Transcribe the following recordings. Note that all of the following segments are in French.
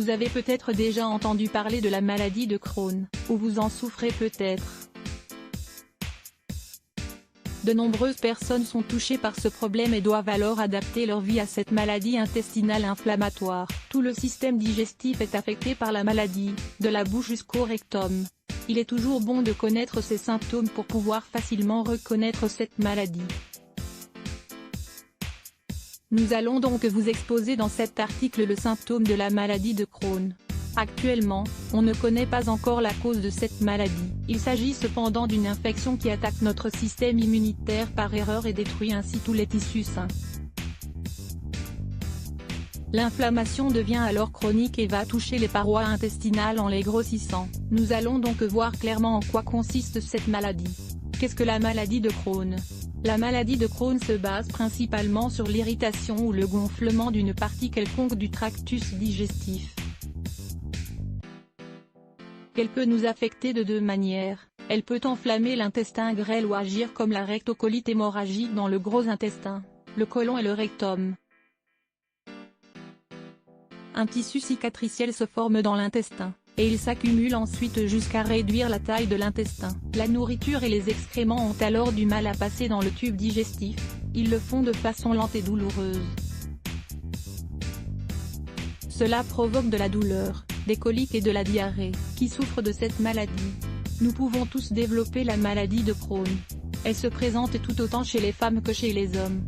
Vous avez peut-être déjà entendu parler de la maladie de Crohn, ou vous en souffrez peut-être. De nombreuses personnes sont touchées par ce problème et doivent alors adapter leur vie à cette maladie intestinale inflammatoire. Tout le système digestif est affecté par la maladie, de la bouche jusqu'au rectum. Il est toujours bon de connaître ces symptômes pour pouvoir facilement reconnaître cette maladie. Nous allons donc vous exposer dans cet article le symptôme de la maladie de Crohn. Actuellement, on ne connaît pas encore la cause de cette maladie. Il s'agit cependant d'une infection qui attaque notre système immunitaire par erreur et détruit ainsi tous les tissus sains. L'inflammation devient alors chronique et va toucher les parois intestinales en les grossissant. Nous allons donc voir clairement en quoi consiste cette maladie. Qu'est-ce que la maladie de Crohn ? La maladie de Crohn se base principalement sur l'irritation ou le gonflement d'une partie quelconque du tractus digestif. Elle peut nous affecter de deux manières. Elle peut enflammer l'intestin grêle ou agir comme la rectocolite hémorragique dans le gros intestin, le côlon et le rectum. Un tissu cicatriciel se forme dans l'intestin, et il s'accumule ensuite jusqu'à réduire la taille de l'intestin. La nourriture et les excréments ont alors du mal à passer dans le tube digestif, ils le font de façon lente et douloureuse. Cela provoque de la douleur, des coliques et de la diarrhée. Qui souffre de cette maladie? Nous pouvons tous développer la maladie de Crohn. Elle se présente tout autant chez les femmes que chez les hommes.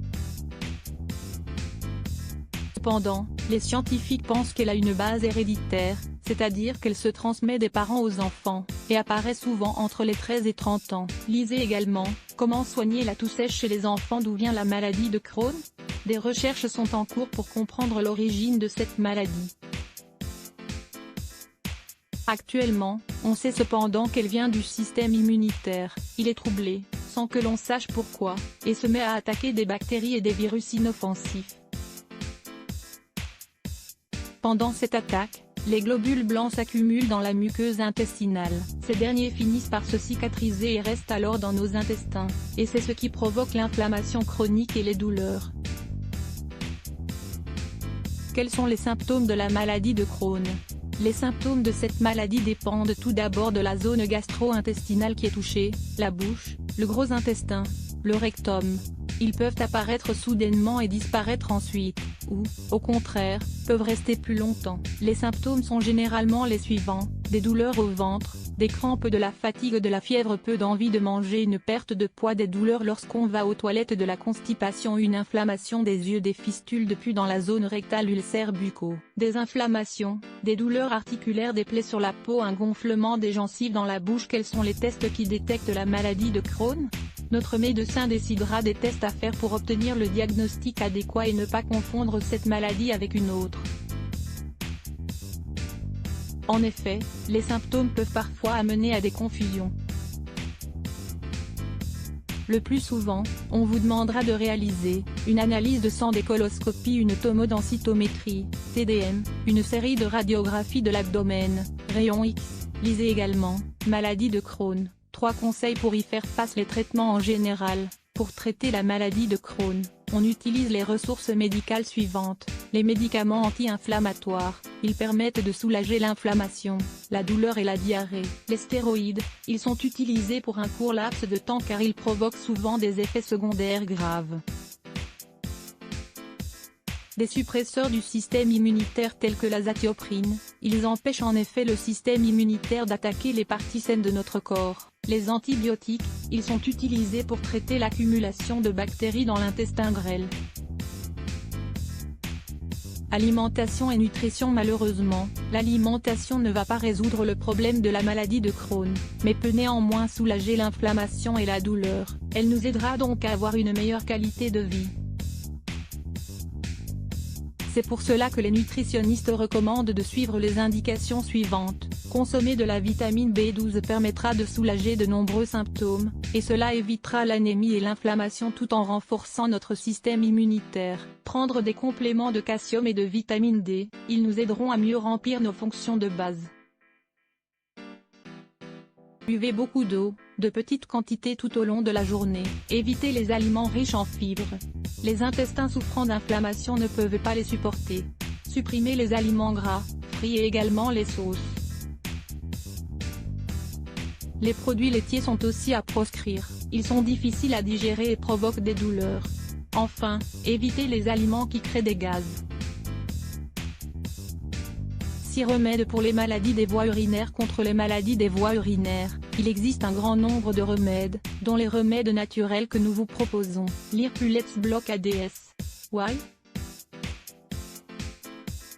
Cependant, les scientifiques pensent qu'elle a une base héréditaire, c'est-à-dire qu'elle se transmet des parents aux enfants, et apparaît souvent entre les 13 et 30 ans. Lisez également, comment soigner la toux sèche chez les enfants. D'où vient la maladie de Crohn? Des recherches sont en cours pour comprendre l'origine de cette maladie. Actuellement, on sait cependant qu'elle vient du système immunitaire. Il est troublé, sans que l'on sache pourquoi, et se met à attaquer des bactéries et des virus inoffensifs. Pendant cette attaque, les globules blancs s'accumulent dans la muqueuse intestinale. Ces derniers finissent par se cicatriser et restent alors dans nos intestins, et c'est ce qui provoque l'inflammation chronique et les douleurs. Quels sont les symptômes de la maladie de Crohn? Les symptômes de cette maladie dépendent tout d'abord de la zone gastro-intestinale qui est touchée, la bouche, le gros intestin, le rectum. Ils peuvent apparaître soudainement et disparaître ensuite, ou, au contraire, peuvent rester plus longtemps. Les symptômes sont généralement les suivants: des douleurs au ventre, des crampes, de la fatigue, de la fièvre, peu d'envie de manger, une perte de poids, des douleurs lorsqu'on va aux toilettes, de la constipation, une inflammation des yeux, des fistules de pus dans la zone rectale, ulcères buccaux, des inflammations, des douleurs articulaires, des plaies sur la peau, un gonflement des gencives dans la bouche. Quels sont les tests qui détectent la maladie de Crohn? Notre médecin décidera des tests à faire pour obtenir le diagnostic adéquat et ne pas confondre cette maladie avec une autre. En effet, les symptômes peuvent parfois amener à des confusions. Le plus souvent, on vous demandera de réaliser une analyse de sang, des coloscopies, une tomodensitométrie, TDM, une série de radiographies de l'abdomen, rayons X. Lisez également, maladie de Crohn. 3 conseils pour y faire face. Les traitements en général. Pour traiter la maladie de Crohn, on utilise les ressources médicales suivantes. Les médicaments anti-inflammatoires, ils permettent de soulager l'inflammation, la douleur et la diarrhée. Les stéroïdes, ils sont utilisés pour un court laps de temps car ils provoquent souvent des effets secondaires graves. Des suppresseurs du système immunitaire tels que l'azatioprine, ils empêchent en effet le système immunitaire d'attaquer les parties saines de notre corps. Les antibiotiques, ils sont utilisés pour traiter l'accumulation de bactéries dans l'intestin grêle. Alimentation et nutrition. Malheureusement, l'alimentation ne va pas résoudre le problème de la maladie de Crohn, mais peut néanmoins soulager l'inflammation et la douleur. Elle nous aidera donc à avoir une meilleure qualité de vie. C'est pour cela que les nutritionnistes recommandent de suivre les indications suivantes. Consommer de la vitamine B12 permettra de soulager de nombreux symptômes, et cela évitera l'anémie et l'inflammation tout en renforçant notre système immunitaire. Prendre des compléments de calcium et de vitamine D, ils nous aideront à mieux remplir nos fonctions de base. Buvez beaucoup d'eau, de petites quantités tout au long de la journée. Évitez les aliments riches en fibres. Les intestins souffrant d'inflammation ne peuvent pas les supporter. Supprimer les aliments gras, frits et également les sauces. Les produits laitiers sont aussi à proscrire, ils sont difficiles à digérer et provoquent des douleurs. Enfin, évitez les aliments qui créent des gaz. 6 remèdes pour les maladies des voies urinaires. Contre les maladies des voies urinaires, il existe un grand nombre de remèdes, dont les remèdes naturels que nous vous proposons. Lire plus Let's Block ADS. Why?